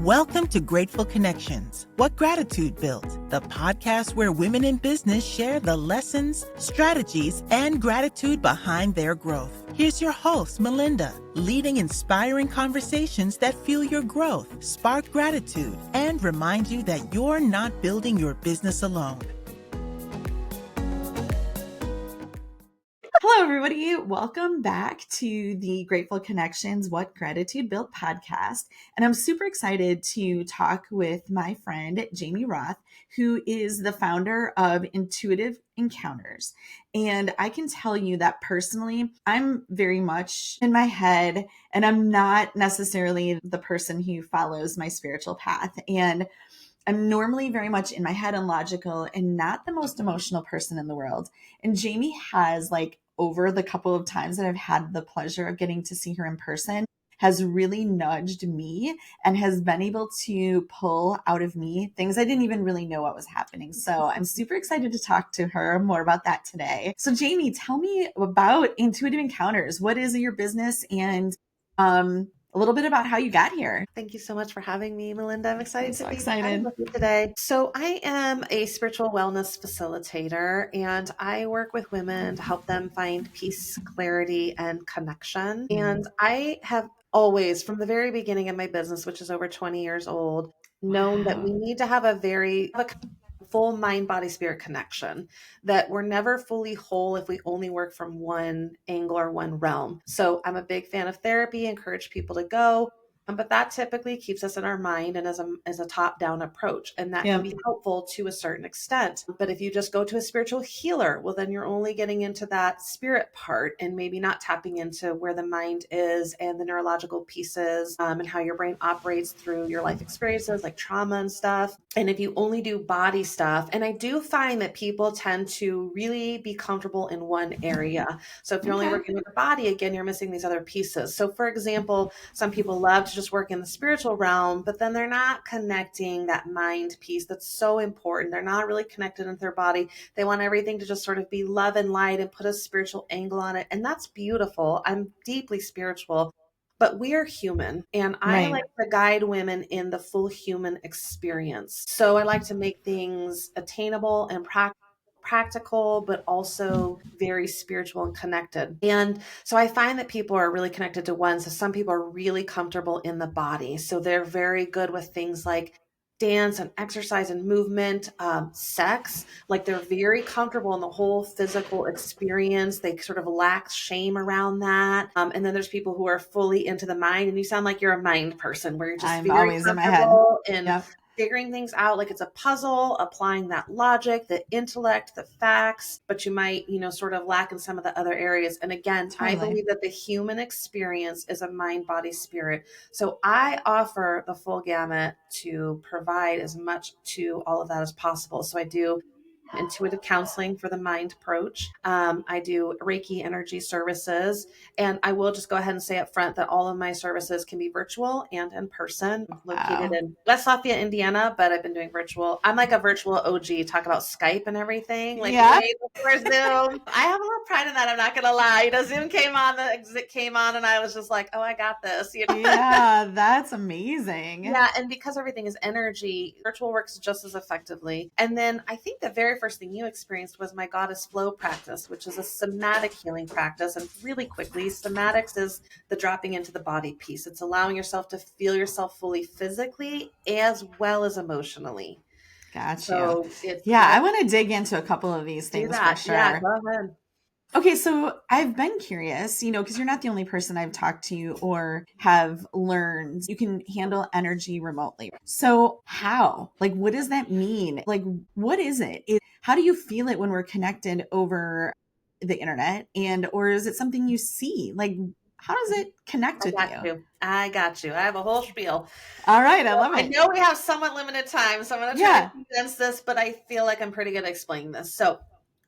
Welcome to Grateful Connections, What Gratitude Built, the podcast where women in business share the lessons, strategies, and gratitude behind their growth. Here's your host, Malinda, leading inspiring conversations that fuel your growth, spark gratitude, and remind you that you're not building your business alone. Hello, everybody. Welcome back to the Grateful Connections, What Gratitude Built podcast. And I'm super excited to talk with my friend, Jamie Roth, who is the founder of Intuitive Encounters. And I can tell you that personally, I'm very much in my head, and I'm not necessarily the person who follows my spiritual path. And I'm normally very much in my head and logical and not the most emotional person in the world. And Jamie has, over the couple of times that I've had the pleasure of getting to see her in person, has really nudged me and has been able to pull out of me things I didn't even really know what was happening. So I'm super excited to talk to her more about that today. So Jamie, tell me about Intuitive Encounters. What is your business, and a little bit about how you got here. Thank you so much for having me, Malinda. I'm excited to be excited with you today. So I am a spiritual wellness facilitator, and I work with women to help them find peace, clarity, and connection. And I have always, from the very beginning of my business, which is over 20 years old, known that we need to have a full mind, body, spirit connection, that we're never fully whole if we only work from one angle or one realm. So I'm a big fan of therapy, encourage people to go. But that typically keeps us in our mind and as a top-down approach. And that can be helpful to a certain extent. But if you just go to a spiritual healer, well, then you're only getting into that spirit part and maybe not tapping into where the mind is and the neurological pieces and how your brain operates through your life experiences like trauma and stuff. And if you only do body stuff, and I do find that people tend to really be comfortable in one area. So if you're only working with the body, again, you're missing these other pieces. So for example, some people love to just work in the spiritual realm, but then they're not connecting that mind piece that's so important. They're not really connected into their body. They want everything to just sort of be love and light and put a spiritual angle on it. And that's beautiful. I'm deeply spiritual, but we are human. And I like to guide women in the full human experience. So I like to make things attainable and practical, but also very spiritual and connected. And so I find that people are really connected to one. So some people are really comfortable in the body. So they're very good with things like dance and exercise and movement, sex, like they're very comfortable in the whole physical experience. They sort of lack shame around that. And then there's people who are fully into the mind, and you sound like you're a mind person where you're just very always comfortable in my head. Figuring things out like it's a puzzle, applying that logic, the intellect, the facts, but you might, sort of lack in some of the other areas. And again, I believe that the human experience is a mind, body, spirit. So I offer the full gamut to provide as much to all of that as possible. So I do intuitive counseling for the mind approach. I do Reiki energy services, and I will just go ahead and say up front that all of my services can be virtual and in person. Located in West Lafayette, Indiana, but I've been doing virtual. I'm like a virtual OG, talk about Skype and everything. Way before Zoom. I have a little pride in that. I'm not going to lie. Zoom came on, the exit came on, and I was just like, oh, I got this. Yeah, that's amazing. Yeah, and because everything is energy, virtual works just as effectively. And then I think the very first thing you experienced was my Goddess Flow practice, which is a somatic healing practice. And really quickly, somatics is the dropping into the body piece. It's allowing yourself to feel yourself fully physically as well as emotionally. Gotcha. So I want to dig into a couple of these things for sure. Yeah, go ahead. Okay, so I've been curious, because you're not the only person I've talked to or have learned you can handle energy remotely. So how? What does that mean? What is it? How do you feel it when we're connected over the internet, or is it something you see? How does it connect with you? I got you. I have a whole spiel. All right. I love it. I know we have somewhat limited time, so I'm going to try to condense this, but I feel like I'm pretty good at explaining this. So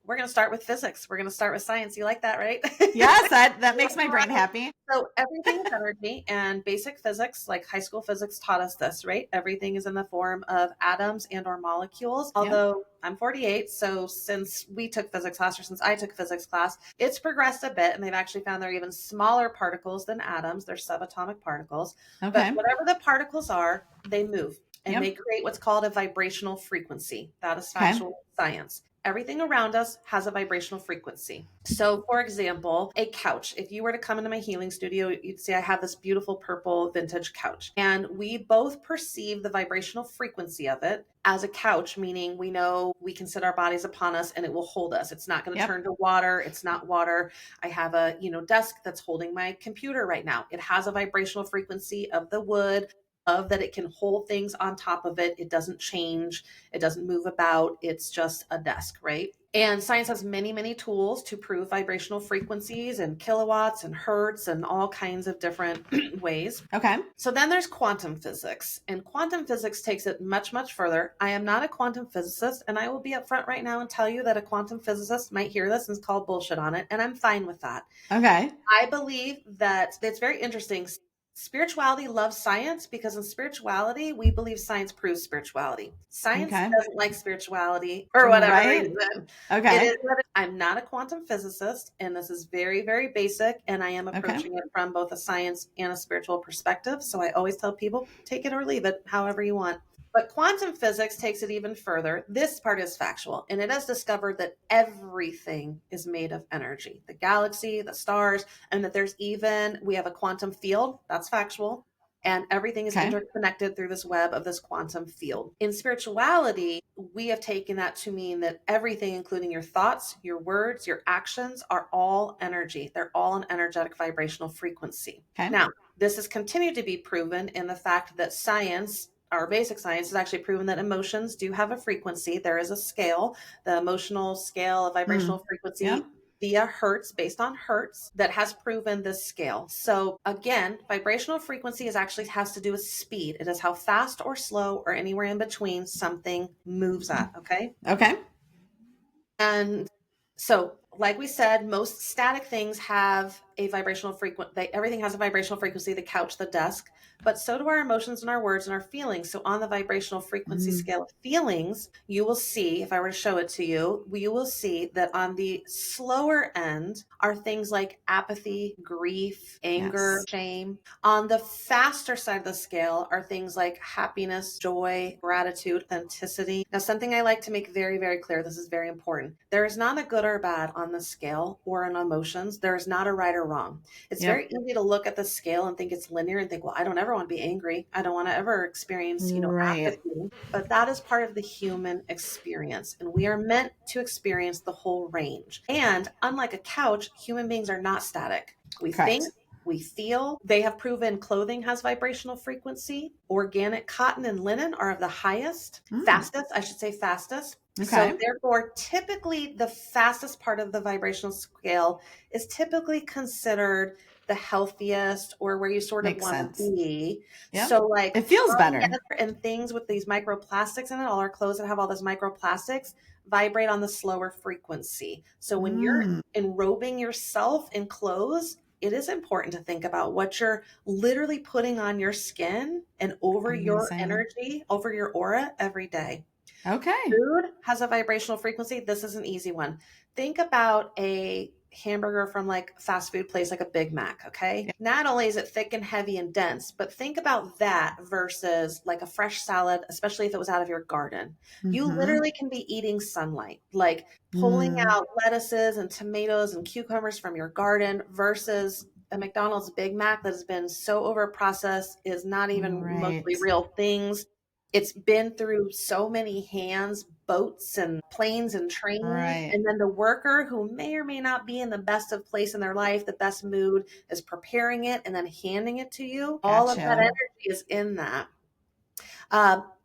we're going to start with physics. We're going to start with science. You like that, right? Yes, that makes my brain happy. So everything is energy, and basic physics, like high school physics, taught us this, right? Everything is in the form of atoms and or molecules. Although I'm 48, so since we took physics class, or since I took physics class, it's progressed a bit, and they've actually found there are even smaller particles than atoms. They're subatomic particles. Okay. But whatever the particles are, they move, and they create what's called a vibrational frequency. That is factual science. Everything around us has a vibrational frequency. So, for example, a couch. If you were to come into my healing studio, you'd see I have this beautiful purple vintage couch. And we both perceive the vibrational frequency of it as a couch, meaning we know we can set our bodies upon us and it will hold us. It's not going to turn to water. It's not water. I have a, desk that's holding my computer right now. It has a vibrational frequency of the wood, of that it can hold things on top of it. It doesn't change. It doesn't move about. It's just a desk, right? And science has many, many tools to prove vibrational frequencies and kilowatts and hertz and all kinds of different ways. Okay. So then there's quantum physics, and quantum physics takes it much, much further. I am not a quantum physicist, and I will be upfront right now and tell you that a quantum physicist might hear this and call bullshit on it, and I'm fine with that. Okay. I believe that it's very interesting. Spirituality loves science because in spirituality, we believe science proves spirituality. Science doesn't like spirituality for whatever reason. Okay. I'm not a quantum physicist, and this is very, very basic, and I am approaching it from both a science and a spiritual perspective. So I always tell people, take it or leave it, however you want. But quantum physics takes it even further. This part is factual, and it has discovered that everything is made of energy, the galaxy, the stars, and that we have a quantum field. That's factual. And everything is interconnected through this web of this quantum field. In spirituality, we have taken that to mean that everything, including your thoughts, your words, your actions, are all energy. They're all an energetic vibrational frequency. Okay. Now, this has continued to be proven in the fact that science, our basic science, has actually proven that emotions do have a frequency. There is a scale, the emotional scale of vibrational frequency via hertz, based on hertz, that has proven this scale. So again, vibrational frequency has to do with speed. It is how fast or slow or anywhere in between something moves at. Okay. Okay. And so, like we said, most static things have a vibrational frequency. Everything has a vibrational frequency, the couch, the desk, but so do our emotions and our words and our feelings. So on the vibrational frequency scale of feelings, you will see, if I were to show it to you, you will see that on the slower end are things like apathy, grief, anger, shame. On the faster side of the scale are things like happiness, joy, gratitude, authenticity. Now, something I like to make very, very clear, this is very important. There is not a good or bad on the scale or in emotions. There is not a right or wrong. It's very easy to look at the scale and think it's linear and think, well, I don't ever want to be angry. I don't want to ever experience, apathy. But that is part of the human experience. And we are meant to experience the whole range. And unlike a couch, human beings are not static. We think, we feel. They have proven clothing has vibrational frequency. Organic cotton and linen are of the highest, fastest. Okay. So therefore, typically the fastest part of the vibrational scale is typically considered the healthiest, or where you sort of want to be. So like it feels better. And things with these microplastics in it, all our clothes that have all those microplastics vibrate on the slower frequency. So when you're enrobing yourself in clothes, it is important to think about what you're literally putting on your skin and over your energy, over your aura every day. Okay. Food has a vibrational frequency. This is an easy one. Think about a hamburger from like fast food place, like a Big Mac. Okay. Not only is it thick and heavy and dense, but think about that versus like a fresh salad, especially if it was out of your garden. You literally can be eating sunlight, like pulling out lettuces and tomatoes and cucumbers from your garden versus a McDonald's Big Mac that has been so over processed, is not even mostly real things. It's been through so many hands, boats and planes and trains. And then the worker, who may or may not be in the best of place in their life, the best mood, is preparing it and then handing it to you. All of that energy is in that.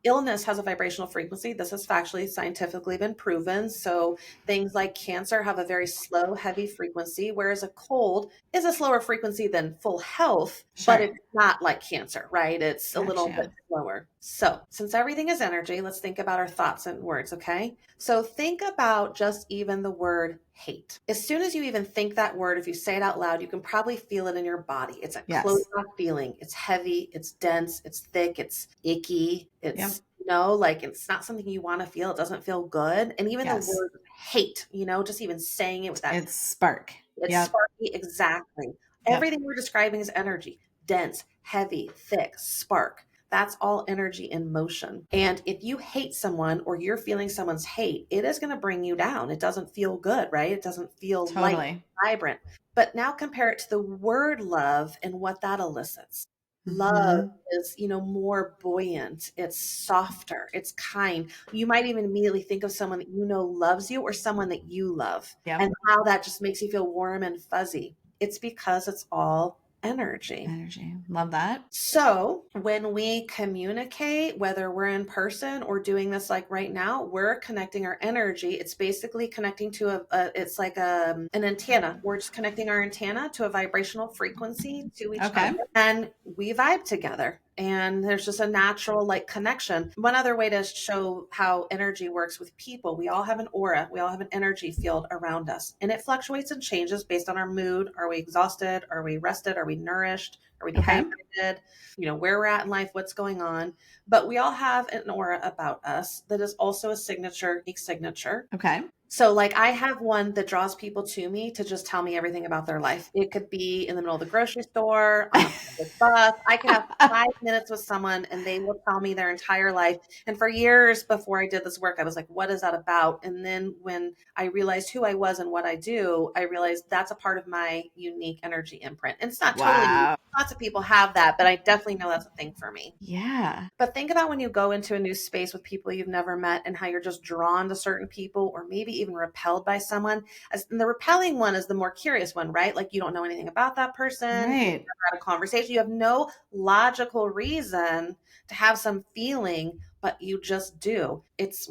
illness has a vibrational frequency. This has factually scientifically been proven. So things like cancer have a very slow, heavy frequency, whereas a cold is a slower frequency than full health, but Sure. it's not like cancer, right? It's a little bit Gotcha. slower. So since everything is energy, let's think about our thoughts and words, okay? So think about just even the word hate. As soon as you even think that word, if you say it out loud, you can probably feel it in your body. It's a closed Yes. off feeling. It's heavy, it's dense, it's thick, it's icky, Yep. it's like it's not something you want to feel. It doesn't feel good. And even the Yes. word hate, just even saying it with that, It's spark. it's Yep. sparky. Exactly. Yep. Everything we're describing is energy: dense, heavy, thick, spark. That's all energy in motion. And if you hate someone or you're feeling someone's hate, it is going to bring you down. It doesn't feel good, right? It doesn't feel light, Totally. vibrant. But now compare it to the word love and what that elicits. Love Hmm. is, more buoyant. It's softer. It's kind. You might even immediately think of someone that loves you, or someone that you love, Yep. and how that just makes you feel warm and fuzzy. It's because it's all energy. Energy. Love that. So when we communicate, whether we're in person or doing this like right now, we're connecting our energy. It's basically connecting to it's like an antenna. We're just connecting our antenna to a vibrational frequency to each Okay. other, and we vibe together. And there's just a natural like connection. One other way to show how energy works with people, we all have an aura. We all have an energy field around us, and it fluctuates and changes based on our mood. Are we exhausted? Are we rested? Are we nourished? Are we Okay. dehydrated? Where we're at in life, what's going on. But we all have an aura about us that is also a signature, unique signature. Okay. So like I have one that draws people to me to just tell me everything about their life. It could be in the middle of the grocery store, on a public bus. I could have 5 minutes with someone and they will tell me their entire life. And for years before I did this work, I was like, what is that about? And then when I realized who I was and what I do, I realized that's a part of my unique energy imprint. And it's not totally unique. Wow. Lots of people have that, but I definitely know that's a thing for me. Yeah. But think about when you go into a new space with people you've never met and how you're just drawn to certain people, or maybe even repelled by someone. And the repelling one is the more curious one, right? Like you don't know anything about that person. You've Right. never had a conversation. You have no logical reason to have some feeling, but you just do.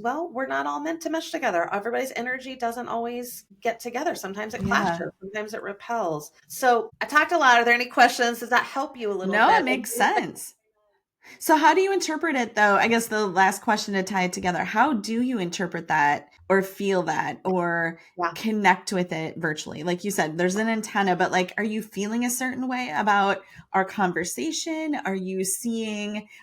We're not all meant to mesh together. Everybody's energy doesn't always get together. Sometimes it Yeah. clashes, sometimes it repels. So I talked a lot. Are there any questions? Does that help you a little No, it bit? makes sense. So how do you interpret it though? I guess the last question to tie it together, how do you interpret that or feel that or Yeah. connect with it virtually? Like you said, there's an antenna, but like, are you feeling a certain way about our conversation? Are you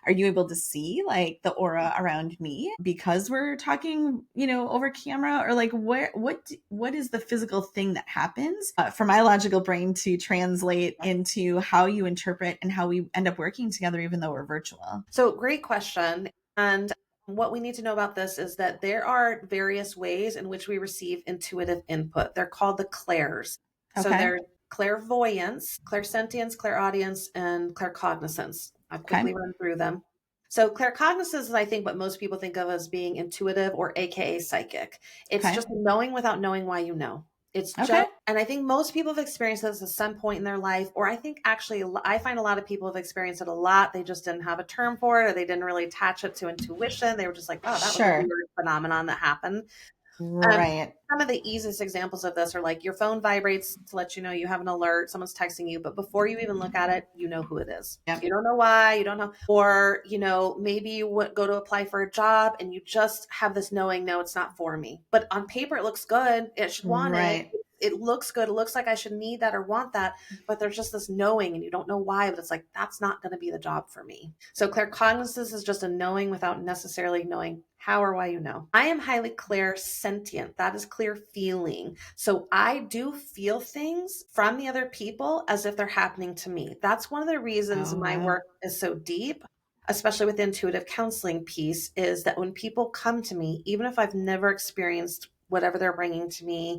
able to see like the aura around me because we're talking, over camera, or like what is the physical thing that happens for my logical brain to translate into how you interpret and how we end up working together, even though we're virtual? So great question. And what we need to know about this is that there are various ways in which we receive intuitive input. They're called the clairs. So Okay. there's clairvoyance, clairsentience, clairaudience, and claircognizance. I'll Okay. quickly run through them. So claircognizance is, I think, what most people think of as being intuitive, or AKA psychic. It's Okay. just knowing without knowing why you know. It's Okay. just, and I think most people have experienced this at some point in their life, or I think actually, I find a lot of people have experienced it a lot. They just didn't have a term for it, or they didn't really attach it to intuition. They were just like, oh, that was a Sure. weird phenomenon that happened. Um, Right. some of the easiest examples of this are like your phone vibrates to let you know you have an alert, someone's texting you, but before you even look at it, you know who it is. Yep. You don't know why, you don't know. Or, maybe you would go to apply for a job and you just have this knowing, no, it's not for me. But on paper, it looks good. It should want it. Right. It looks good. It looks like I should need that or want that. But there's just this knowing and you don't know why, but it's like, that's not going to be the job for me. So claircognizance is just a knowing without necessarily knowing how or why you know. I am highly clairsentient. That is clear feeling. So I do feel things from the other people as if they're happening to me. That's one of the reasons Oh, my wow. work is so deep, especially with the intuitive counseling piece, is that when people come to me, even if I've never experienced whatever they're bringing to me,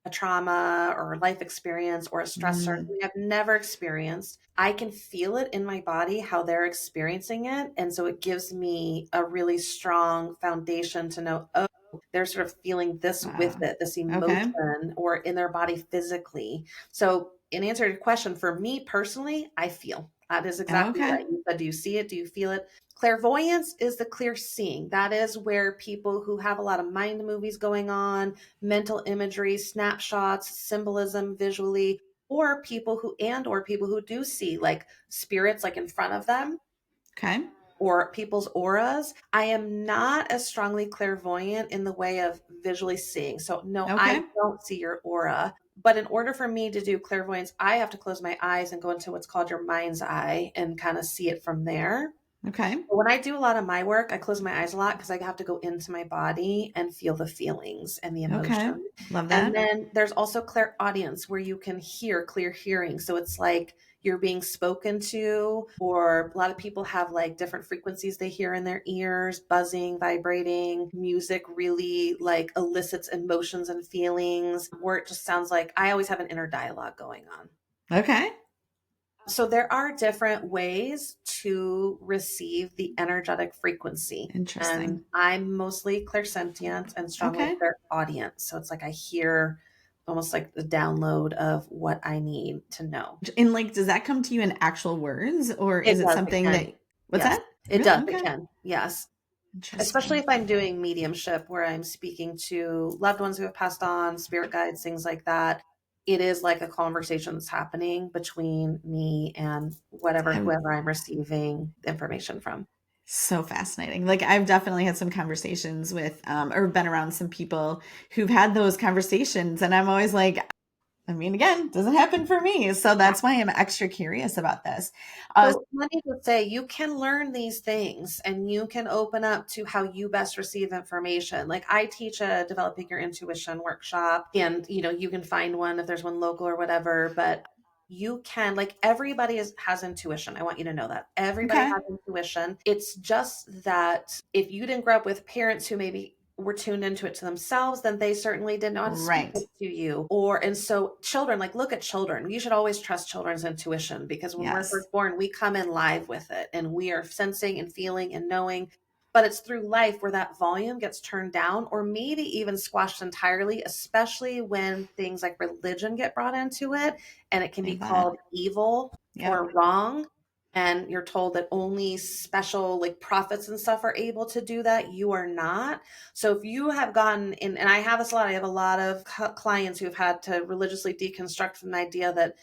a trauma or a life experience or a stressor Mm. I've never experienced, I can feel it in my body how they're experiencing it. And so it gives me a really strong foundation to know, oh, they're sort of feeling this with Wow. it, this Okay. emotion, or in their body physically. So in answer to your question, for me personally, I feel. That is exactly Okay. right. You said, do you see it? Do you feel it? Clairvoyance is the clear seeing. That is where people who have a lot of mind movies going on, mental imagery, snapshots, symbolism visually, or people who do see like spirits like in front of them Okay. or people's auras. I am not as strongly clairvoyant in the way of visually seeing. So no, I Okay. don't see your aura. But in order for me to do clairvoyance, I have to close my eyes and go into what's called your mind's eye and kind of see it from there. Okay. But when I do a lot of my work, I close my eyes a lot because I have to go into my body and feel the feelings and the Okay. emotion. Love And that. then there's also clairaudience where you can hear clear hearing. So it's like you're being spoken to, or a lot of people have like different frequencies they hear in their ears, buzzing, vibrating. Music really like elicits emotions and feelings, where it just sounds like I always have an inner dialogue going on. Okay. So there are different ways to receive the energetic frequency. And Interesting. I'm mostly clairsentient and strongly Okay. clairaudient. So it's like I hear almost like the download of what I need to know. And like, does that come to you in actual words, or It is it does, it something can. that, what's Yes, that? it Really? does, it Okay. can. Yes. Especially Interesting. if I'm doing mediumship where I'm speaking to loved ones who have passed on, spirit guides, things like that. It is like a conversation that's happening between me and I'm whoever I'm receiving information from. so fascinating. Like I've definitely had some conversations with, or been around some people who've had those conversations, and I'm always like, I mean, again, doesn't happen for me. So that's why I'm extra curious about this. So let me just say, you can learn these things and you can open up to how you best receive information. Like I teach a developing your intuition workshop, and you can find one if there's one local or whatever, but you can, like, everybody has intuition. I want you to know that everybody Okay. has intuition. It's just that if you didn't grow up with parents who maybe were tuned into it to themselves, then they certainly didn't know how to speak Right. it to you. And so children, like, look at children. You should always trust children's intuition, because when we're Yes. first born, we come in live with it and we are sensing and feeling and knowing. But it's through life where that volume gets turned down or maybe even squashed entirely, especially when things like religion get brought into it and it can be Amen. called evil Yep. or wrong. And you're told that only special like prophets and stuff are able to do that. You are not. So if you have gotten in, and I have this a lot, I have a lot of clients who have had to religiously deconstruct from the idea that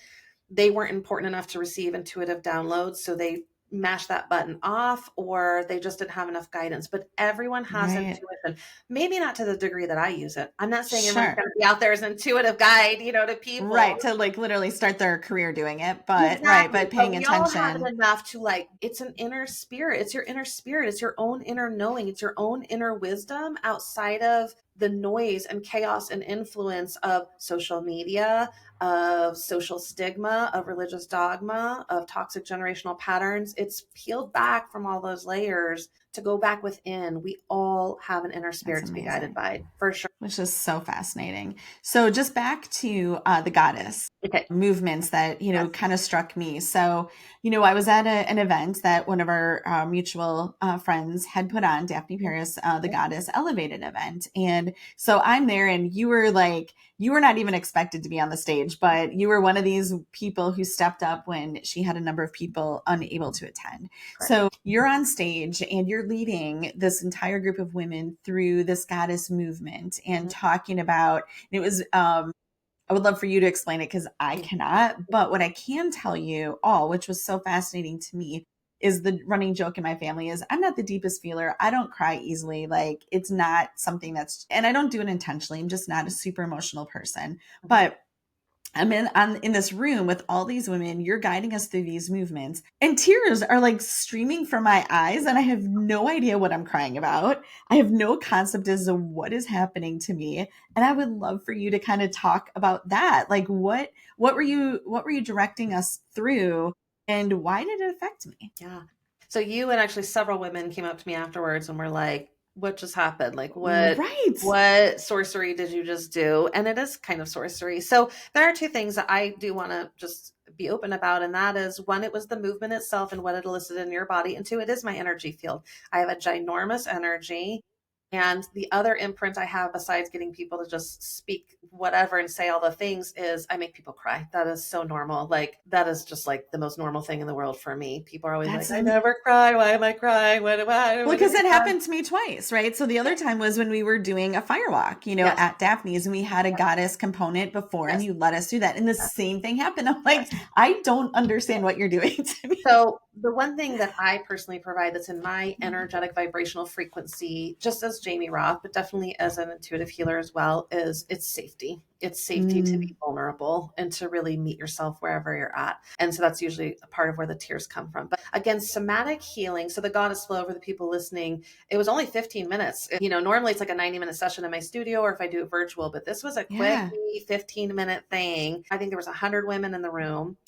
they weren't important enough to receive intuitive downloads. So they mash that button off, or they just didn't have enough guidance. But everyone has Right. intuition, maybe not to the degree that I use it. I'm not saying everyone's Sure. going to be out there as an intuitive guide, to people. Right. To like literally start their career doing it, but right. Exactly. But But paying we all have it attention. enough to, like, it's an inner spirit. It's your inner spirit. It's your own inner knowing. It's your own inner wisdom outside of the noise and chaos and influence of social media, of social stigma, of religious dogma, of toxic generational patterns. It's peeled back from all those layers to go back within. We all have an inner That's spirit to be guided amazing. by, for sure. Which is so fascinating. So just back to the goddess Okay. movements that, Yes. kind of struck me. So, I was at an event that one of our mutual friends had put on, Daphne Paris, the goddess elevated event. And so I'm there, and you were not even expected to be on the stage, but you were one of these people who stepped up when she had a number of people unable to attend. Correct. So you're on stage and you're leading this entire group of women through this goddess movement and talking about, it was, I would love for you to explain it because I cannot, but what I can tell you all, which was so fascinating to me, is the running joke in my family is I'm not the deepest feeler. I don't cry easily. Like it's not something and I don't do it intentionally. I'm just not a super emotional person, but I'm in this room with all these women. You're guiding us through these movements, and tears are like streaming from my eyes, and I have no idea what I'm crying about. I have no concept as to what is happening to me, and I would love for you to kind of talk about that. Like, what were you directing us through, and why did it affect me? Yeah. So you and actually several women came up to me afterwards and were like, what just happened? Like, Right. what sorcery did you just do? And it is kind of sorcery. So there are two things that I do want to just be open about. And that is, one, it was the movement itself and what it elicited in your body. And two, it is my energy field. I have a ginormous energy. And the other imprint I have, besides getting people to just speak whatever and say all the things, is I make people cry. That is so normal. Like, that is just like the most normal thing in the world for me. People are always That's like, I never cry. Why am I crying? Why Well, because it happened to me twice, right? So the other time was when we were doing a firewalk, Yes. at Daphne's, and we had a goddess component before, and you let us do that. And the same thing happened. I'm like, I don't understand what you're doing to me. So the one thing that I personally provide that's in my energetic vibrational frequency, just as Jamie Roth, but definitely as an intuitive healer as well, is it's safety. It's safety to be vulnerable and to really meet yourself wherever you're at. And so that's usually a part of where the tears come from. But again, somatic healing. So the goddess flow, for the people listening, it was only 15 minutes. Normally it's like a 90-minute session in my studio, or if I do it virtual, but this was a quick 15-minute thing. I think there was 100 women in the room.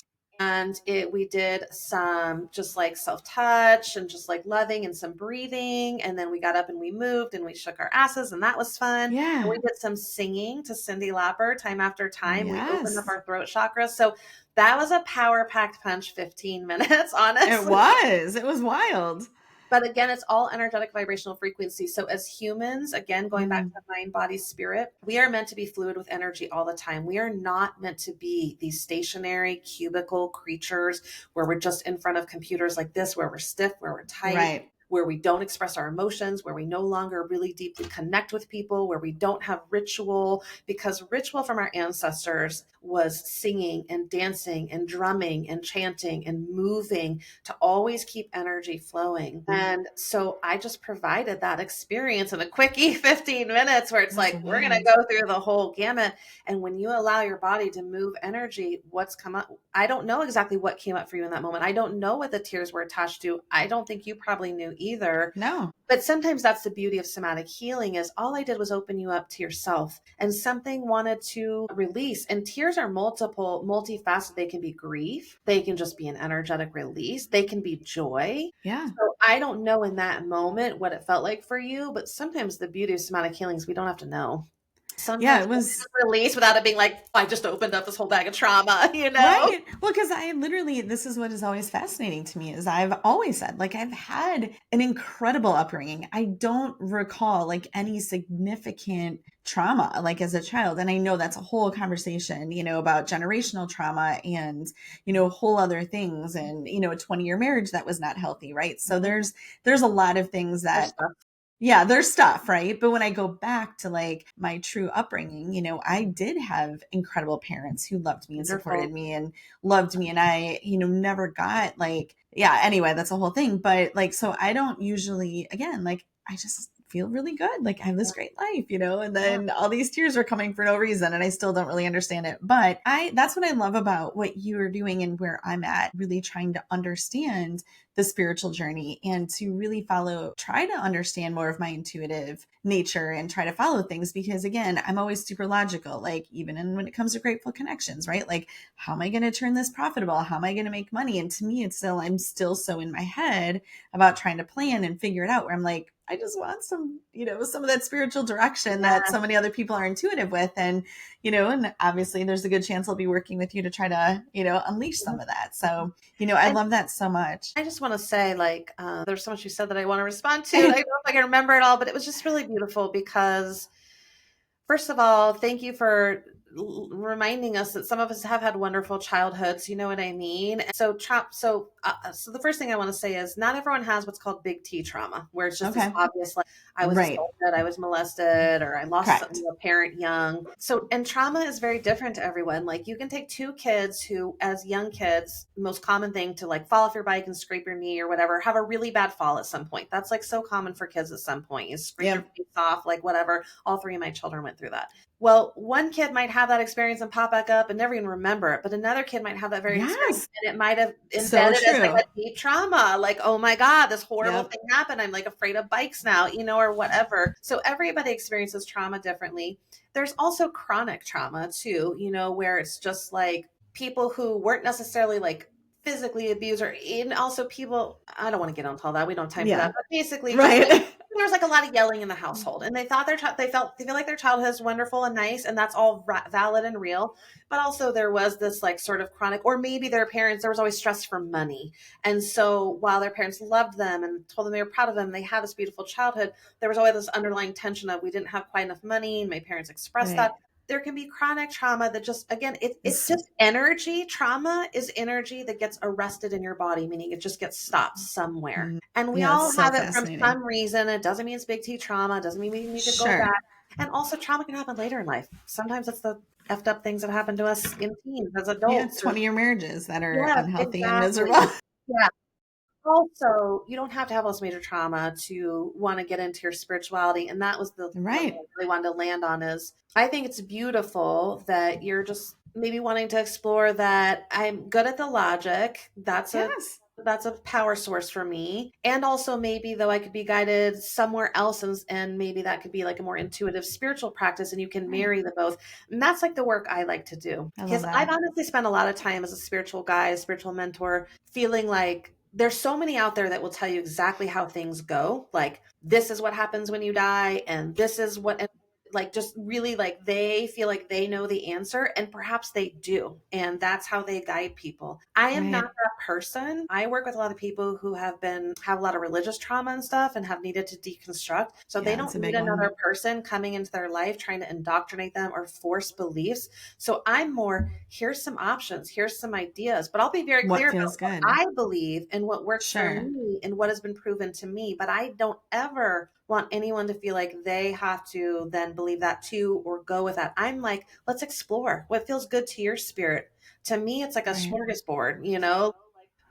And we did some just like self-touch and just like loving and some breathing. And then we got up and we moved and we shook our asses, and that was fun. Yeah. And we did some singing to Cyndi Lauper time after time. Yes. We opened up our throat chakra. So that was a power-packed punch 15 minutes, honestly. It was wild. But again, it's all energetic vibrational frequency. So as humans, again, going back to mind, body, spirit, we are meant to be fluid with energy all the time. We are not meant to be these stationary cubicle creatures where we're just in front of computers like this, where we're stiff, where we're tight. Right. Where we don't express our emotions, where we no longer really deeply connect with people, where we don't have ritual, because ritual from our ancestors was singing and dancing and drumming and chanting and moving to always keep energy flowing. And so I just provided that experience in a quickie 15 minutes where it's like, we're going to go through the whole gamut. And when you allow your body to move energy, what's come up? I don't know exactly what came up for you in that moment. I don't know what the tears were attached to. I don't think you probably knew either. No. But sometimes that's the beauty of somatic healing, is all I did was open you up to yourself and something wanted to release. And tears are multifaceted. They can be grief. They can just be an energetic release. They can be joy. Yeah. So I don't know in that moment what it felt like for you, but sometimes the beauty of somatic healing is we don't have to know. Sometimes it was released without it being like, I just opened up this whole bag of trauma, Right. Well, because this is what is always fascinating to me, is I've always said, like, I've had an incredible upbringing. I don't recall like any significant trauma, like as a child. And I know that's a whole conversation, about generational trauma and, whole other things, and, a 20-year marriage that was not healthy. Right. So there's a lot of things that, yeah, there's stuff, right? But when I go back to like my true upbringing, I did have incredible parents who loved me and supported me and loved me. And I, never got like, anyway, that's a whole thing. But like, so I don't usually, again, like, I just feel really good. Like, I have this great life, and then all these tears are coming for no reason. And I still don't really understand it. But that's what I love about what you are doing and where I'm at, really trying to understand the spiritual journey and to really try to understand more of my intuitive nature and try to follow things. Because again, I'm always super logical, like even when it comes to grateful connections, right? Like, how am I going to turn this profitable? How am I going to make money? And to me, I'm still so in my head about trying to plan and figure it out, where I'm like, I just want some, some of that spiritual direction that so many other people are intuitive with. And, and obviously there's a good chance I'll be working with you to try to, unleash some of that. So, I love that so much. I just want to say, like, there's so much you said that I want to respond to. I don't know if I can remember it all, but it was just really beautiful because, first of all, thank you for reminding us that some of us have had wonderful childhoods. You know what I mean? So the first thing I want to say is not everyone has what's called big T trauma, where it's just this obvious, like, I was assaulted, I was molested, or I lost a parent young. So, and trauma is very different to everyone. Like, you can take two kids who, as young kids, most common thing to like fall off your bike and scrape your knee or whatever, have a really bad fall at some point. That's like so common for kids at some point. You scrape your face off, like whatever. All three of my children went through that. Well, one kid might have that experience and pop back up and never even remember it, but another kid might have that very experience, and it might have embedded as like a deep trauma, like, oh my God, this horrible thing happened. I'm like afraid of bikes now, or whatever. So everybody experiences trauma differently. There's also chronic trauma too, where it's just like people who weren't necessarily like physically abused, or even also people, I don't want to get into all that. We don't have time for that, but basically, there was like a lot of yelling in the household, and they thought they feel like their childhood is wonderful and nice, and that's all valid and real. But also there was this like sort of chronic, or maybe their parents, there was always stress for money. And so while their parents loved them and told them they were proud of them, they had this beautiful childhood, there was always this underlying tension of we didn't have quite enough money, and my parents expressed that. There can be chronic trauma that just, again, it's just energy. Trauma is energy that gets arrested in your body, meaning it just gets stopped somewhere. And we all so have it from some reason. It doesn't mean it's big T trauma. It doesn't mean we need to go back. And also trauma can happen later in life. Sometimes it's the effed up things that happen to us in teens as adults. 20-year marriages that are unhealthy and miserable. Yeah. Also, you don't have to have this major trauma to want to get into your spirituality. And that was the what I really wanted to land on is I think it's beautiful that you're just maybe wanting to explore that I'm good at the logic. That's a power source for me. And also maybe though I could be guided somewhere else, and maybe that could be like a more intuitive spiritual practice, and you can marry the both. And that's like the work I like to do. Because I've honestly spent a lot of time as a spiritual guy, a spiritual mentor, feeling like there's so many out there that will tell you exactly how things go. Like, this is what happens when you die, and this is what, like, just really like they feel like they know the answer, and perhaps they do. And that's how they guide people. I am not that person. I work with a lot of people who have a lot of religious trauma and stuff and have needed to deconstruct. So they don't need another person coming into their life trying to indoctrinate them or force beliefs. So I'm more, here's some options, here's some ideas, but I'll be very clear about what I believe and what works for me and what has been proven to me. But I don't ever want anyone to feel like they have to then believe that too or go with that. I'm like, let's explore what feels good to your spirit. To me, it's like a smorgasbord, you know?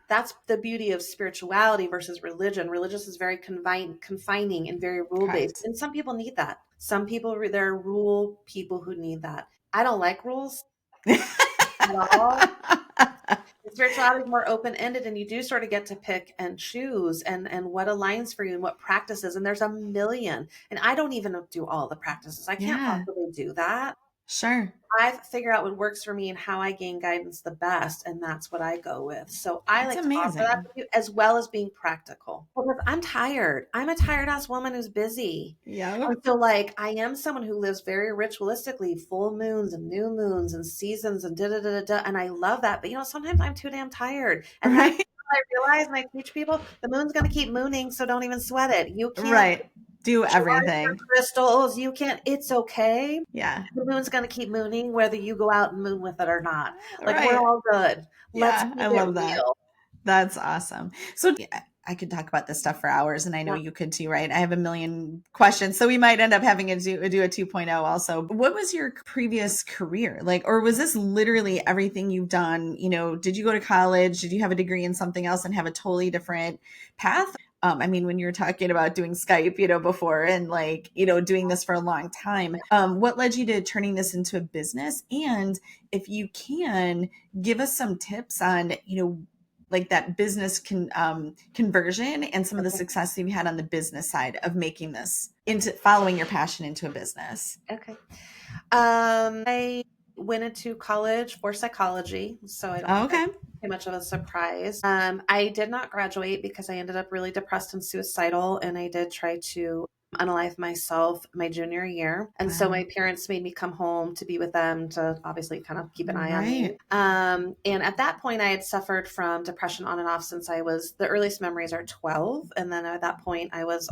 That's the beauty of spirituality versus religion. Religious is very confining and very rule-based. And some people need that. Some people, there are rule people who need that. I don't like rules at all. Spirituality is more open-ended, and you do sort of get to pick and choose and what aligns for you and what practices. And there's a million. And I don't even do all the practices. I can't possibly do that. I've figured out what works for me and how I gain guidance the best, and that's what I go with. So I like to offer that to you, as well as being practical. Because I'm tired. I'm a tired ass woman who's busy. And so like I am someone who lives very ritualistically, full moons and new moons and seasons and and I love that. But you know, sometimes I'm too damn tired. And that's what I realize when I teach people, the moon's gonna keep mooning, so don't even sweat it. You can't do everything. Crystals, you can't, it's okay. The moon's going to keep mooning whether you go out and moon with it or not. Like we're all good. I love that. That's awesome. So I could talk about this stuff for hours, and I know you could too, right? I have a million questions, so we might end up having to do a 2.0 also. But what was your previous career like, or was this literally everything you've done? You know, did you go to college? Did you have a degree in something else and have a totally different path? I mean, when you were talking about doing Skype, you know, before and like, you know, doing this for a long time, what led you to turning this into a business? And if you can give us some tips on, you know, like that business conversion and some of the success you've had on the business side of making this into following your passion into a business. Okay. I went into college for psychology, so I don't think too much of a surprise. I did not graduate because I ended up really depressed and suicidal, and I did try to unalive myself my junior year. And so my parents made me come home to be with them to obviously kind of keep an eye on me. And at that point I had suffered from depression on and off since the earliest memories are 12. And then at that point I was,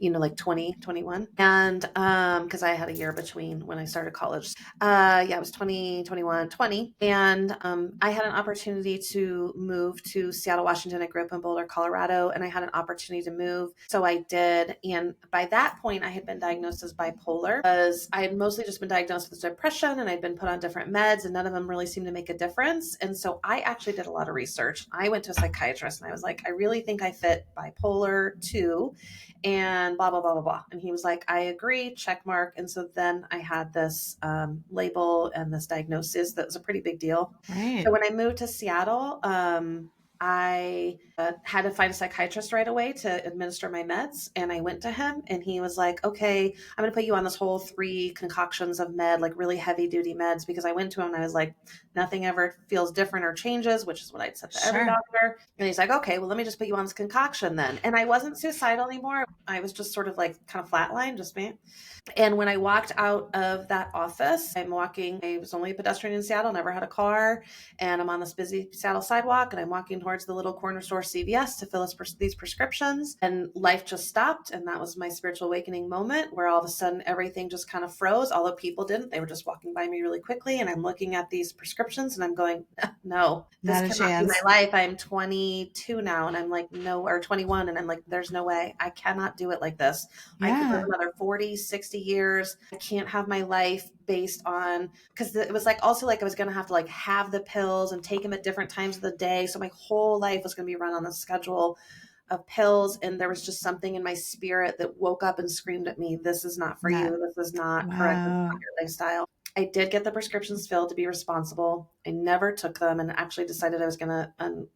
you know, like 20, 21. And, cause I had a year between when I started college. It was 20, 21, 20. And, I had an opportunity to move to Seattle, Washington. I grew up in Boulder, Colorado, and I had an opportunity to move. So I did. And by that point I had been diagnosed as bipolar because I had mostly just been diagnosed with depression, and I'd been put on different meds, and none of them really seemed to make a difference. And so I actually did a lot of research. I went to a psychiatrist and I was like, I really think I fit bipolar 2. And blah, blah, blah, blah, blah. And he was like, I agree, check mark. And so then I had this label and this diagnosis that was a pretty big deal. So when I moved to Seattle, I had to find a psychiatrist right away to administer my meds. And I went to him and he was like, okay, I'm going to put you on this whole 3 concoctions of med, like really heavy duty meds. Because I went to him and I was like, nothing ever feels different or changes, which is what I'd said to every doctor. And he's like, okay, well, let me just put you on this concoction then. And I wasn't suicidal anymore. I was just sort of like kind of flatline, just me. And when I walked out of that office, I was only a pedestrian in Seattle, never had a car. And I'm on this busy Seattle sidewalk and I'm walking towards the little corner store CVS to fill these prescriptions. And life just stopped. And that was my spiritual awakening moment where all of a sudden everything just kind of froze. Although people didn't, they were just walking by me really quickly. And I'm looking at these prescriptions and I'm going, no, this cannot be my life. I'm 22 now. And I'm like, no, or 21. And I'm like, there's no way. I cannot do it like this. I could live another 40, 60 years. I can't have my life based on, because it was like also like I was going to have to like have the pills and take them at different times of the day. So my whole life was going to be run on the schedule of pills. And there was just something in my spirit that woke up and screamed at me, this is not for you. This is not correct. This is not your lifestyle. I did get the prescriptions filled to be responsible. I never took them and actually decided I was going to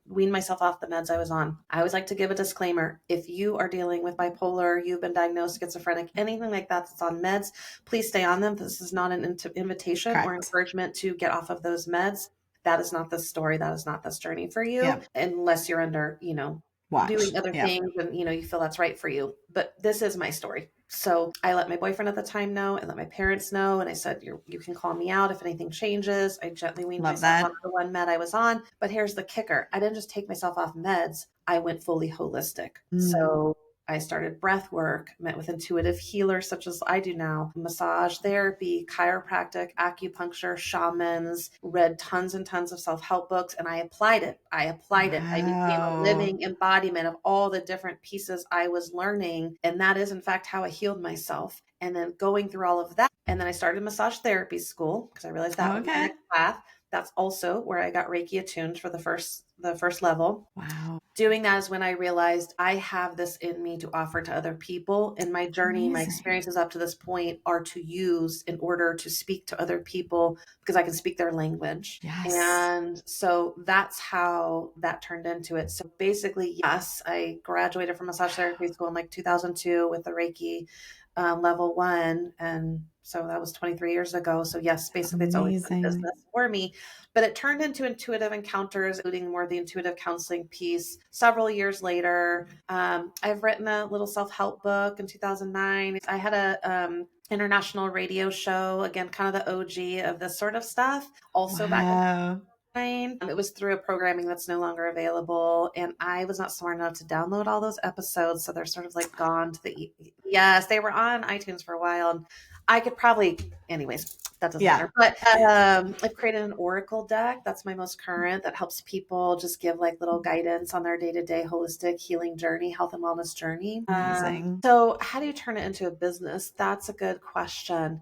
wean myself off the meds I was on. I always like to give a disclaimer. If you are dealing with bipolar, you've been diagnosed schizophrenic, anything like that that's on meds, please stay on them. This is not an invitation or encouragement to get off of those meds. That is not the story. That is not this journey for you unless you're under, doing other things and, you feel that's right for you. But this is my story. So I let my boyfriend at the time know. I let my parents know. And I said, you can call me out if anything changes. I gently weaned myself off the one med I was on. But here's the kicker. I didn't just take myself off meds. I went fully holistic. So I started breath work, met with intuitive healers such as I do now, massage therapy, chiropractic, acupuncture, shamans, read tons and tons of self-help books, and I applied it. I became a living embodiment of all the different pieces I was learning. And that is, in fact, how I healed myself. And then going through all of that. And then I started massage therapy school because I realized that was my next path. That's also where I got Reiki attuned for the first level. Wow. Doing that is when I realized I have this in me to offer to other people. And my journey, my experiences up to this point are to use in order to speak to other people because I can speak their language. Yes. And so that's how that turned into it. So basically, yes, I graduated from massage therapy school in like 2002 with the Reiki level 1. And so that was 23 years ago. So yes, basically it's always been business for me, but it turned into intuitive encounters, including more of the intuitive counseling piece. Several years later, I've written a little self-help book in 2009. I had a international radio show, again, kind of the OG of this sort of stuff. Also back in it was through a programming that's no longer available. And I was not smart enough to download all those episodes. So they're sort of like gone to yes, they were on iTunes for a while. And I could probably, anyways, that doesn't matter. But I've created an Oracle deck. That's my most current that helps people just give like little guidance on their day-to-day holistic healing journey, health and wellness journey. Amazing. So how do you turn it into a business? That's a good question.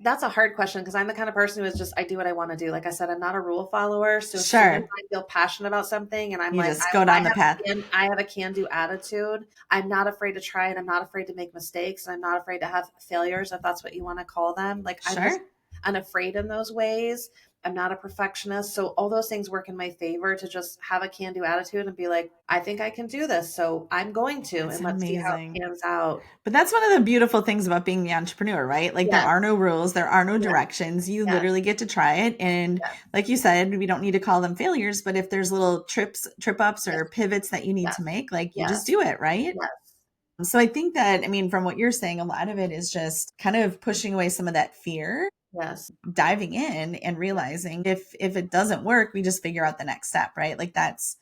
That's a hard question because I'm the kind of person who is just, I do what I want to do. Like I said, I'm not a rule follower. So as soon as I feel passionate about something and I'm just go down the path. I have a can-do attitude. I'm not afraid to try it. I'm not afraid to make mistakes. I'm not afraid to have failures, if that's what you want to call them. Like I'm just unafraid in those ways. I'm not a perfectionist. So all those things work in my favor to just have a can-do attitude and be like, I think I can do this. So I'm going to, and let's see how it pans out. But that's one of the beautiful things about being the entrepreneur, right? Like there are no rules, there are no directions. You literally get to try it. And like you said, we don't need to call them failures, but if there's little trip ups or pivots that you need to make, like you just do it, right? So I think that, I mean, from what you're saying, a lot of it is just kind of pushing away some of that fear. Diving in and realizing if it doesn't work, we just figure out the next step, right? Like that's.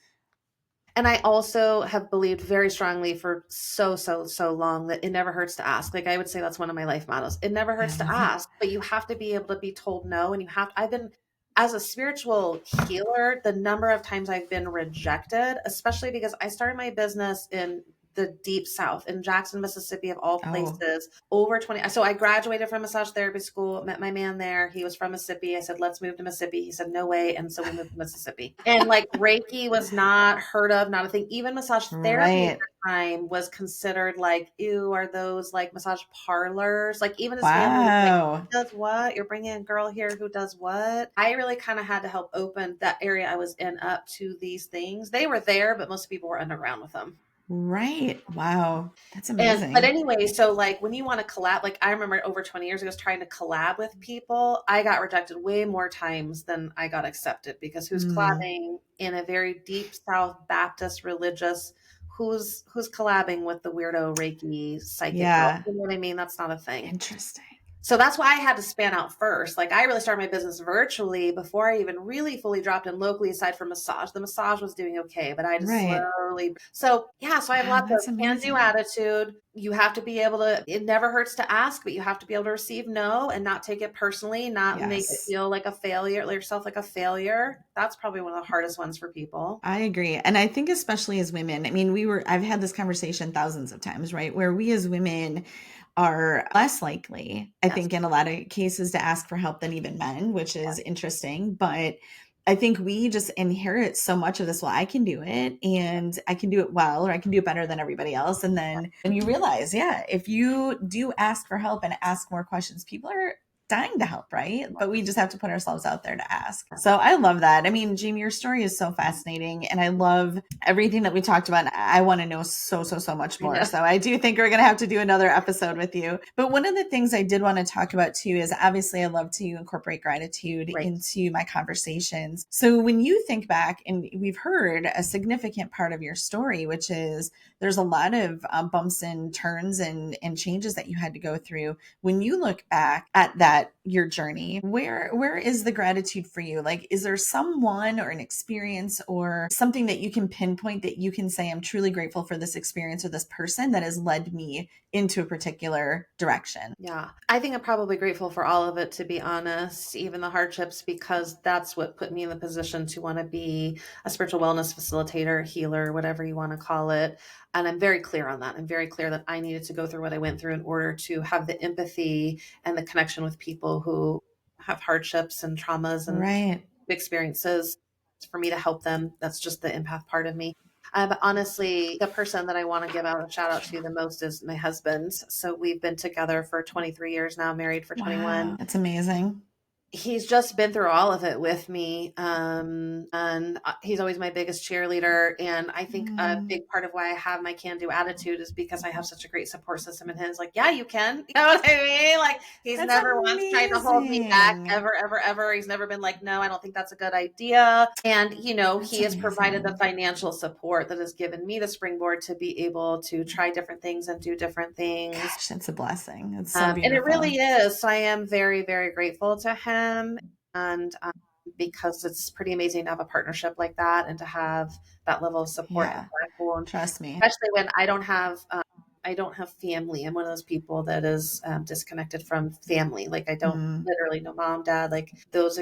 And I also have believed very strongly for so long that it never hurts to ask. Like I would say that's one of my life mottos. It never hurts to ask, but you have to be able to be told no. And I've been, as a spiritual healer, the number of times I've been rejected, especially because I started my business in the deep South in Jackson, Mississippi, of all Oh, places, over 20. So I graduated from massage therapy school, met my man there. He was from Mississippi. I said, let's move to Mississippi. He said, no way. And so we moved to Mississippi. And like Reiki was not heard of, not a thing. Even massage therapy at right. the time was considered like, ew, are those like massage parlors? Like even his family was like, Wow. does what? You're bringing a girl here who does what? I really kind of had to help open that area I was in up to these things. They were there, but most people were underground with them. Right. Wow. That's But amazing. anyway, so like when you want to collab, like I remember over 20 years ago, I was trying to collab with people. I got rejected way more times than I got accepted, because who's Mm, collabing in a very deep South Baptist religious, who's collabing with the weirdo Reiki psychic girl? yeah. You know what I mean? That's not a thing. Interesting. So that's why I had to span out first. Like I really started my business virtually before I even really fully dropped in locally, aside from massage. The massage was doing okay, but I had to Right. slowly. So yeah, so I have Wow, lots of that's can-do amazing. attitude. You have to be able to, it never hurts to ask, but you have to be able to receive no and not take it personally, not make it Yes. feel like a failure, like yourself like a failure. That's probably one of the hardest ones for people. I agree. And I think especially as women, I mean, I've had this conversation thousands of times, right? Where we as women are less likely, I Yes. think, in a lot of cases to ask for help than even men, which is interesting. But I think we just inherit so much of this. Well, I can do it and I can do it well, or I can do it better than everybody else. And then when you realize, yeah, if you do ask for help and ask more questions, people are dying to help, right? But we just have to put ourselves out there to ask. So I love that. I mean, Jamie, your story is so fascinating. And I love everything that we talked about. I want to know so much I more. know. So I do think we're going to have to do another episode with you. But one of the things I did want to talk about too is obviously I love to incorporate gratitude Right. into my conversations. So when you think back, and we've heard a significant part of your story, which is there's a lot of bumps and turns and changes that you had to go through. When you look back at that, your journey, where is the gratitude for you? Like, is there someone or an experience or something that you can pinpoint that you can say, I'm truly grateful for this experience or this person that has led me into a particular direction? Yeah. I think I'm probably grateful for all of it, to be honest, even the hardships, because that's what put me in the position to want to be a spiritual wellness facilitator, healer, whatever you want to call it. And I'm very clear on that. I'm very clear that I needed to go through what I went through in order to have the empathy and the connection with people who have hardships and traumas and Right. experiences, for me to help them. That's just the empath part of me. But honestly, the person that I want to give out a shout out to the most is my husband. So we've been together for 23 years now, married for 21. Wow. That's amazing. He's just been through all of it with me. And he's always my biggest cheerleader. And I think a Mm, big part of why I have my can do attitude is because I have such a great support system in his. Like, yeah, you can. You know what I mean? Like, he's that's never once tried to hold me back, amazing. ever, ever, ever. He's never been like, no, I don't think that's a good idea. And, you know, That's he has provided the amazing. financial support that has given me the springboard to be able to try different things and do different things. Gosh, it's a blessing. It's so And it really beautiful. is. So I am very, very grateful to him. And because it's pretty amazing to have a partnership like that and to have that level of support and Yeah. backbone, Trust me. especially when I don't have family. I'm one of those people that is disconnected from family. Like I don't Mm, literally know mom, dad. Like those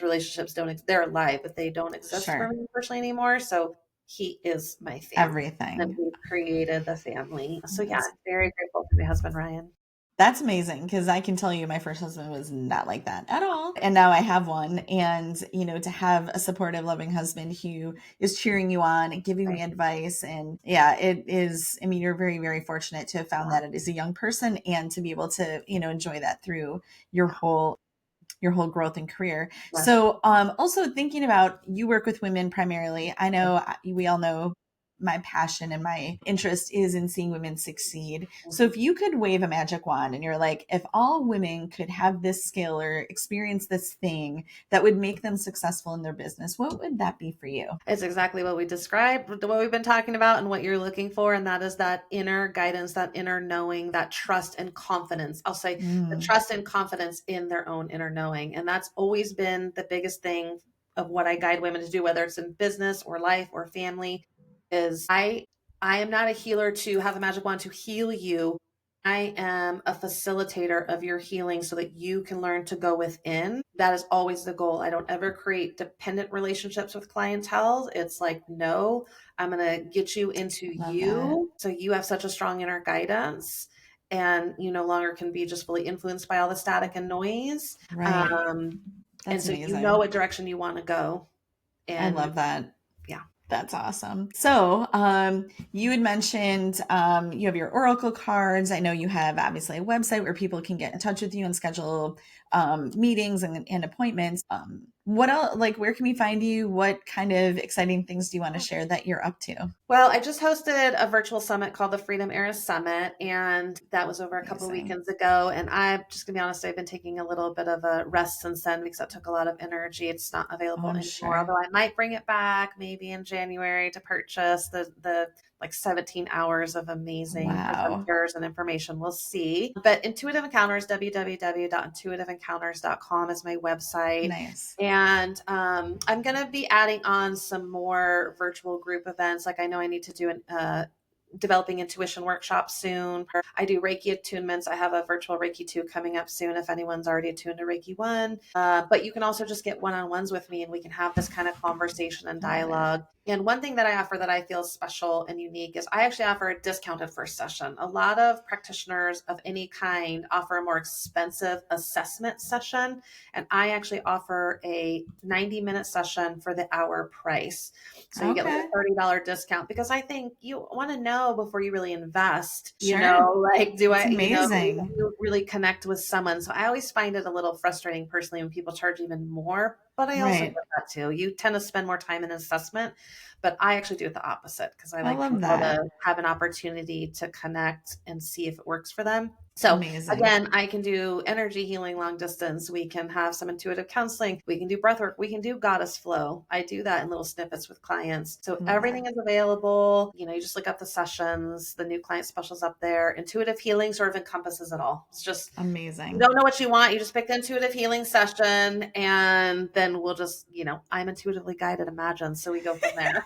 relationships don't. They're alive, but they don't exist for sure. me personally anymore. So he is my family, and Everything. we've created the family. So yeah, That's I'm very grateful for my husband Ryan. That's amazing because I can tell you my first husband was not like that at all. And now I have one. And, to have a supportive, loving husband who is cheering you on and giving me Right. advice. And yeah, it is, I mean, you're very, very fortunate to have found Yeah. that as a young person and to be able to, enjoy that through your Yeah. whole growth and career. Yes. So, also thinking about you work with women primarily. I know we all know my passion and my interest is in seeing women succeed. So, Mhm. if you could wave a magic wand and you're like, if all women could have this skill or experience this thing that would make them successful in their business, what would that be for you? It's exactly what we described, what we've been talking about, and what you're looking for. And that is that inner guidance, that inner knowing, that trust and confidence. I'll say the Mm, trust and confidence in their own inner knowing. And that's always been the biggest thing of what I guide women to do, whether it's in business or life or family, is I am not a healer to have a magic wand to heal you. I am a facilitator of your healing so that you can learn to go within. That is always the goal. I don't ever create dependent relationships with clientele. It's like, no, I'm going to get you into you. So you have such a strong inner guidance and you no longer can be just fully influenced by all the static and noise. Right. And so amazing. you know what direction you want to go. And I love that. Yeah. That's awesome. So, you had mentioned, you have your Oracle cards. I know you have obviously a website where people can get in touch with you and schedule, meetings and appointments. What else, like, where can we find you? What kind of exciting things do you want to share that you're up to? Well, I just hosted a virtual summit called the Freedom Era Summit, and that was over a couple of weekends ago. And I'm just gonna be honest, I've been taking a little bit of a rest since then because that took a lot of energy. It's not available anymore, Sure. although I might bring it back maybe in January to purchase the like 17 hours of amazing presenters and information. We'll see. But Intuitive Encounters, www.intuitiveencounters.com is my website. Nice. And I'm going to be adding on some more virtual group events. Like I know I need to do an developing intuition workshop soon. I do Reiki attunements. I have a virtual Reiki 2 coming up soon if anyone's already attuned to Reiki 1. But you can also just get one-on-ones with me and we can have this kind of conversation and dialogue. And one thing that I offer that I feel special and unique is I actually offer a discounted first session. A lot of practitioners of any kind offer a more expensive assessment session. And I actually offer a 90-minute session for the hour price. So you get like a $30 discount because I think you want to know before you really invest, you know, like, do I, you really connect with someone? So I always find it a little frustrating personally when people charge even more, but I also get that too. You tend to spend more time in assessment, but I actually do it the opposite because I like people to have an opportunity to connect and see if it works for them. So again, I can do energy healing long distance. We can have some intuitive counseling. We can do breath work. We can do goddess flow. I do that in little snippets with clients. So everything is available. You know, you just look up the sessions, the new client specials up there. Intuitive healing sort of encompasses it all. It's just amazing. You don't know what you want. You just pick the intuitive healing session and then we'll just, you know, I'm intuitively guided, imagine. So we go from there.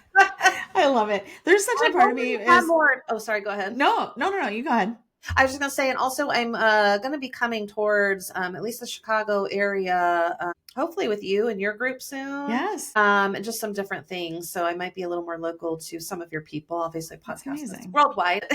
I love it. There's such a part of me. Oh, sorry. Go ahead. No, you go ahead. I was just going to say, and also I'm going to be coming towards at least the Chicago area, hopefully with you and your group soon. Yes. And just some different things. So I might be a little more local to some of your people, obviously podcasts worldwide.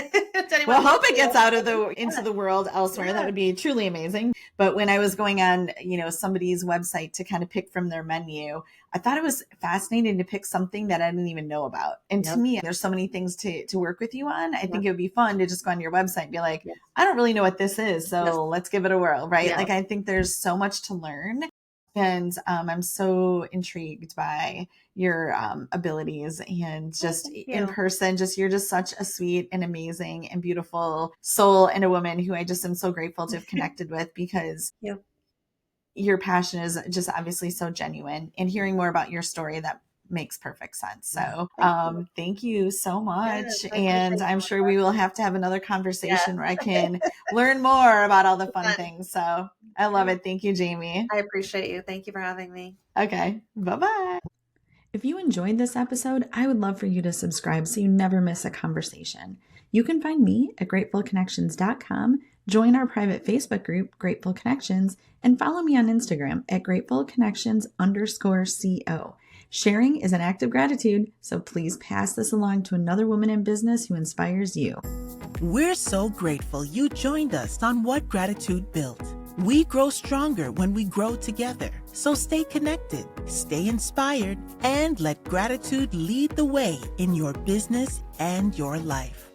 Well, hope it gets out of into the world elsewhere. That would be truly amazing. But when I was going on, you know, somebody's website to kind of pick from their menu, I thought it was fascinating to pick something that I didn't even know about. And to me, there's so many things to work with you on. I think it would be fun to just go on your website and be like, I don't really know what this is. So let's give it a whirl, right? Like, I think there's so much to learn. And I'm so intrigued by your abilities and just in person, you're just such a sweet and amazing and beautiful soul and a woman who I just am so grateful to have connected with because your passion is just obviously so genuine, and hearing more about your story, that makes perfect sense. So thank you so much. And I'm sure we will have to have another conversation where I can learn more about all the fun things. So I love it. Thank you, Jamie. I appreciate you. Thank you for having me. Okay. Bye-bye. If you enjoyed this episode, I would love for you to subscribe so you never miss a conversation. You can find me at gratefulconnections.com, join our private Facebook group, Grateful Connections, and follow me on Instagram at gratefulconnections_CO. Sharing is an act of gratitude, so please pass this along to another woman in business who inspires you. We're so grateful you joined us on What Gratitude Built. We grow stronger when we grow together. So stay connected, stay inspired, and let gratitude lead the way in your business and your life.